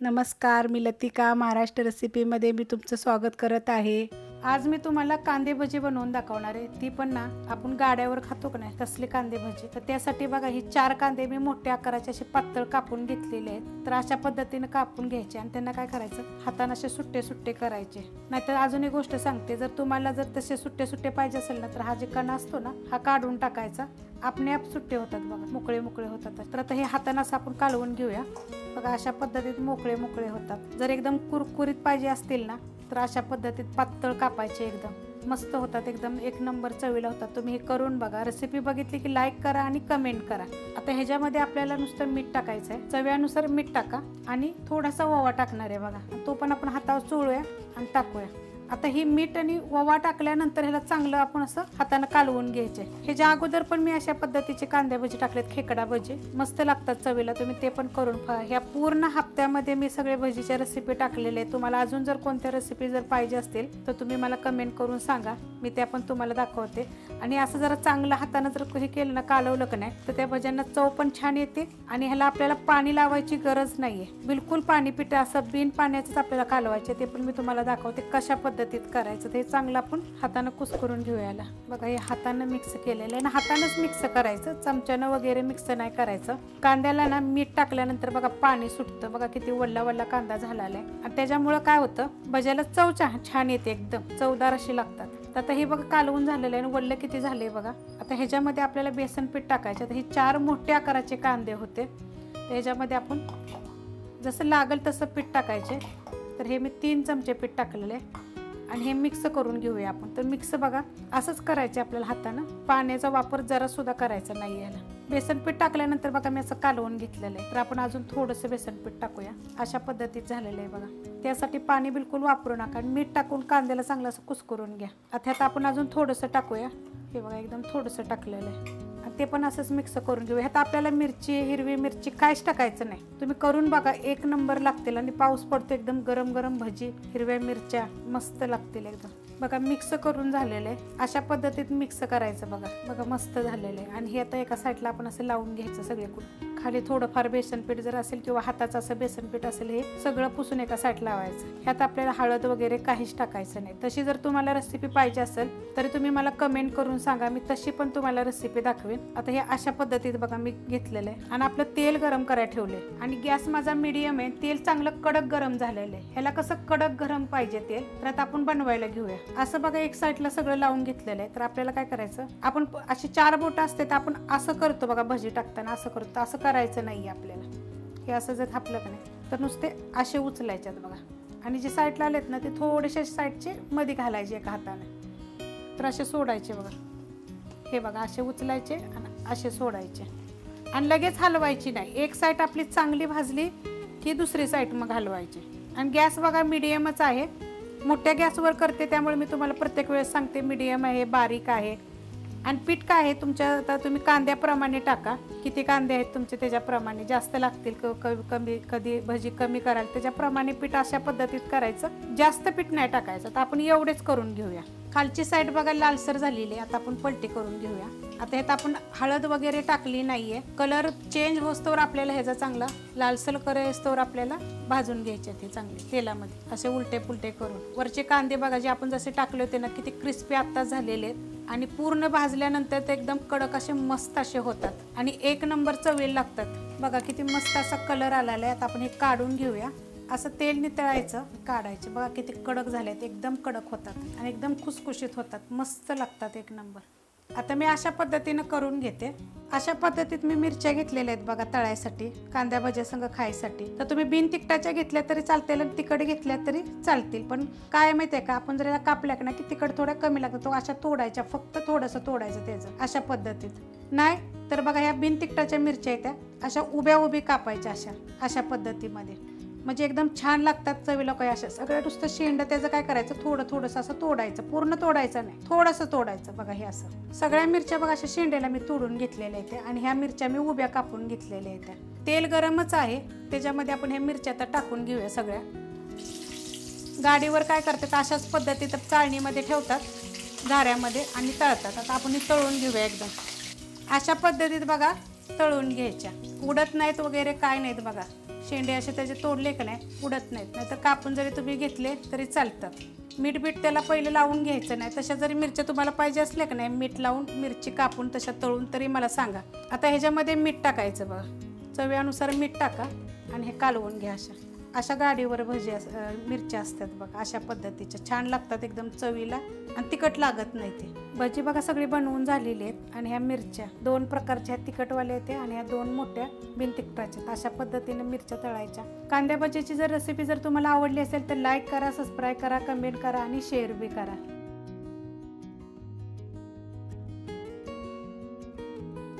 नमस्कार, मी लतिका महाराष्ट्र रेसिपीमध्ये मी तुमचं स्वागत करत आहे। आज मी तुम्हाला कांदे भजी बनवून दाखवणार आहे। ती पण ना आपण गाड्यावर खातो का नाही तसले कांदे भजी। तर त्यासाठी बघा ही 4 कांदे मी मोठ्या आकाराचे असे पातळ कापून घेतलेले आहेत। तर अशा पद्धतीने कापून घ्यायचे आणि त्यांना काय करायचं, हाताने असे सुट्टे सुट्टे करायचे। नाहीतर अजून एक गोष्ट सांगते, जर तुम्हाला जर तसे सुट्टे सुट्टे पाहिजे असेल ना तर हा जे कणा असतो ना हा काढून टाकायचा, आपणे आप सुट्टे होतात बघा, मोकळे मोकळे होतात। तर आता हे हाताने असं आपण कालवून घेऊया बघा, अशा पद्धतीत मोकळे मोकळे होतात। जर एकदम कुरकुरीत पाहिजे असतील ना तर अशा पद्धतीत पातळ कापायचे, एकदम मस्त होतात, एकदम एक नंबर चवीला होतात। तुम्ही हे करून बघा। रेसिपी बघितली की लाईक करा आणि कमेंट करा। आता ह्याच्यामध्ये आपल्याला नुसतं मीठ टाकायचं आहे, चवीनुसार मीठ टाका आणि थोडासा ओवा टाकणार आहे बघा, तो पण आपण हातावर चोळूया आणि टाकूया। आता ही मीठ आणि ओवा टाकल्यानंतर ह्याला चांगलं आपण असं हाताने कालवून घ्यायचे। ह्याच्या अगोदर पण मी अशा पद्धतीचे कांदे भजी टाकलेत, खेकडा भजी मस्त लागतात चवीला, तुम्ही ते पण करून पहा। ह्या पूर्ण हप्त्यामध्ये मी सगळे भजीच्या रेसिपी टाकलेले आहेत। तुम्हाला अजून जर कोणत्या रेसिपी जर पाहिजे असतील तर तुम्ही मला कमेंट करून सांगा, मी त्या पण तुम्हाला दाखवते। आणि असं जरा चांगलं हाताने जर हे केलं ना, कालवलं का नाही तर त्या भज्यांना चव पण छान येते आणि ह्याला आपल्याला पाणी लावायची गरज नाहीये, बिलकुल पाणी पिठं असं बिन पाण्याचंच आपल्याला कालवायचे। ते पण मी तुम्हाला दाखवते कशा पद्धतीत करायचं। ते चांगलं आपण हाताने कुस्करून घेऊयाला बघा, हे हाताने मिक्स केलेलं आहे ना, हातानेच मिक्स करायचं, चमच्यानं वगैरे मिक्स नाही करायचं। कांद्याला ना मीठ टाकल्यानंतर बघा पाणी सुटतं बघा, किती वल्ला वल्ला कांदा झालेला आहे आणि त्याच्यामुळे काय होतं, भज्याला चव छान येते, एकदम चवदार अशी लागतात। तर आता हे बघा कालवून झालेलं आहे आणि वल्ल किती झाले बघा। आता ह्याच्यामध्ये आपल्याला बेसन पीठ टाकायचं। आता हे 4 मोठ्या आकाराचे कांदे होते, तर ह्याच्यामध्ये आपण जसं लागल तसं पीठ टाकायचे। तर हे मी 3 चमचे पीठ टाकलेले आणि हे मिक्स करून घेऊया आपण। तर मिक्स बघा असंच करायचे आपल्याला हाताने, पाण्याचा वापर जरा सुद्धा करायचा नाही याला। बेसन पीठ टाकल्यानंतर बघा मी असं कालवून घेतलेलं आहे, तर आपण अजून थोडंसं बेसन पीठ टाकूया। अशा पद्धतीत झालेलं आहे बघा। त्यासाठी पाणी बिलकुल वापरू नका आणि मीठ टाकून कांद्याला चांगलं असं कुस्करून घ्या। आता ह्यात आपण अजून थोडंसं टाकूया, हे बघा एकदम थोडंसं टाकलेलं आहे आणि ते पण असंच मिक्स करून घेऊया। ह्यात आपल्याला मिरची, हिरवी मिरची काहीच टाकायचं नाही, तुम्ही करून बघा, एक नंबर लागतील। आणि पाऊस पडतो, एकदम गरम गरम भजी, हिरव्या मिरच्या मस्त लागतील एकदम बघा। मिक्स करून झालेलं आहे, अशा पद्धतीत मिक्स करायचं बघा बघा, मस्त झालेलं आहे। आणि हे आता एका साईडला आपण असं लावून घ्यायचं सगळीकडून, खाली थोडंफार बेसन पीठ जर असेल किंवा हाताचं असं बेसन पीठ असेल, हे सगळं पुसून एका साईड लावायचं। ह्यात आपल्याला हळद वगैरे काहीच टाकायचं नाही। तशी जर तुम्हाला रेसिपी पाहिजे असेल तरी तुम्ही मला कमेंट करून सांगा, मी तशी पण तुम्हाला रेसिपी दाखवेन। आता हे अशा पद्धतीत बघा मी घेतलेलं आहे आणि आपलं तेल गरम करायला ठेवले आणि गॅस माझा मीडियम आहे। तेल चांगलं कडक गरम झालेलं आहे, ह्याला कसं कडक गरम पाहिजे तेल, तर आता आपण बनवायला घेऊया। असं बघा एक साईडला सगळं लावून घेतलेलं आहे। तर आपल्याला काय करायचं, आपण अशी 4 बोटं असते तर आपण असं करतो बघा, भजी टाकताना असं करतो, असं करायचं नाही आपल्याला। हे असं जर थापलं का नाही तर नुसते असे उचलायच्यात बघा, आणि जे साईडला आलेत ना ते थोडेसे साईडचे मध्ये घालायचे एका हाताने, तर असे सोडायचे बघा। हे बघा असे उचलायचे आणि असे सोडायचे आणि लगेच हलवायची नाही। एक साईड आपली चांगली भाजली की दुसरी साईड मग हलवायची। आणि गॅस बघा मीडियमच आहे, मोठ्या गॅसवर करते त्यामुळे मी तुम्हाला प्रत्येक वेळेस सांगते मीडियम आहे, बारीक आहे। आणि पीठ काय आहे तुमच्या, आता तुम्ही कांद्याप्रमाणे टाका, किती कांदे आहेत तुमचे त्याच्याप्रमाणे, जास्त लागतील कमी, कधी भजी कमी कराल त्याच्याप्रमाणे पीठ अशा पद्धतीत करायचं, जास्त पीठ नाही टाकायचं। तर आपण एवढेच करून घेऊया। खालची साईड बघा लालसर झालेली आहे, आता आपण पलटी करून घेऊया। आता ह्यात आपण हळद वगैरे टाकली नाहीये, कलर चेंज होस्तोवर आपल्याला ह्याचा चांगला लालसर करेस्तोवर आपल्याला भाजून घ्यायचे ते चांगले तेलामध्ये, असे उलटे पुलटे करून। वरचे कांदे बघा जे आपण जसे टाकले होते ना, किती क्रिस्पी आता झालेले आहेत आणि पूर्ण भाजल्यानंतर ते एकदम कडक असे मस्त असे होतात आणि एक नंबर चवीला लागतात बघा। किती मस्त असा कलर आलेला आहे। आता आपण हे काढून घेऊया, असं तेल नितळायचं, काढायचे बघा, किती कडक झालेत, एकदम कडक होतात आणि एकदम खुसखुशीत होतात, मस्त लागतात एक नंबर। आता मी अशा पद्धतीने करून घेते। अशा पद्धतीत मी मिरच्या घेतलेल्या आहेत बघा तळायसाठी, कांद्या भज्या संग खायसाठी। तर तुम्ही बिन तिखटाच्या घेतल्या तरी चालतील आणि तिखट घेतल्या तरी चालतील, पण काय माहिती आहे का, आपण जर याला कापल्या ना की तिखट थोडा कमी लागतो, तो अशा तोडायच्या, फक्त थोडंसं तोडायचं त्याचं अशा पद्धतीत। नाही तर बघा ह्या बिन तिखटाच्या मिरच्या आहेत त्या अशा उभ्या उभी कापायच्या अशा पद्धतीमध्ये, म्हणजे एकदम छान लागतात चवीला। काय अशा सगळ्या नुसतं शेंड त्याचं काय करायचं, थोडंसं असं तोडायचं, पूर्ण तोडायचं नाही, थोडंसं तोडायचं बघा। हे असं सगळ्या मिरच्या बघा अशा शेंड्याला मी तोडून घेतलेल्या आहेत आणि ह्या मिरच्या मी उभ्या कापून घेतलेल्या आहेत। तेल गरमच आहे, त्याच्यामध्ये आपण ह्या मिरच्या आता टाकून घेऊया सगळ्या। गाडीवर काय करतात अशाच पद्धतीत चाळणीमध्ये ठेवतात झाऱ्यामध्ये आणि तळतात। आता आपण हे तळून घेऊया एकदम अशा पद्धतीत बघा, तळून घ्यायच्या, उडत नाहीत वगैरे काय नाहीत बघा, शेंडे असे त्याचे तोडले का नाही उडत नाहीत, नाहीतर कापून जरी तुम्ही घेतले तरी चालतं. मीठ बीठ त्याला पहिले लावून घ्यायचं नाही. तशा जरी मिरच्या तुम्हाला पाहिजे असल्या का नाही मीठ लावून मिरची कापून तशा तळून तरी मला सांगा. आता ह्याच्यामध्ये मीठ टाकायचं बघा, चवीनुसार मीठ टाका आणि हे कालवून घ्या. अशा गाडीवर भजी मिरच्या असतात बघा, अशा पद्धतीच्या छान लागतात एकदम चवीला आणि तिखट लागत नाही. ते भजी बघा सगळी बनवून झालेली आहेत आणि ह्या मिरच्या 2 प्रकारच्या तिखटवाल्या आहेत आणि ह्या 2 मोठ्या बिनतिखटाच्या. अशा पद्धतीने मिरच्या तळायच्या. कांद्या भजीची जर रेसिपी जर तुम्हाला आवडली असेल तर लाईक करा, सबस्क्राईब करा, कमेंट करा आणि शेअर बी करा.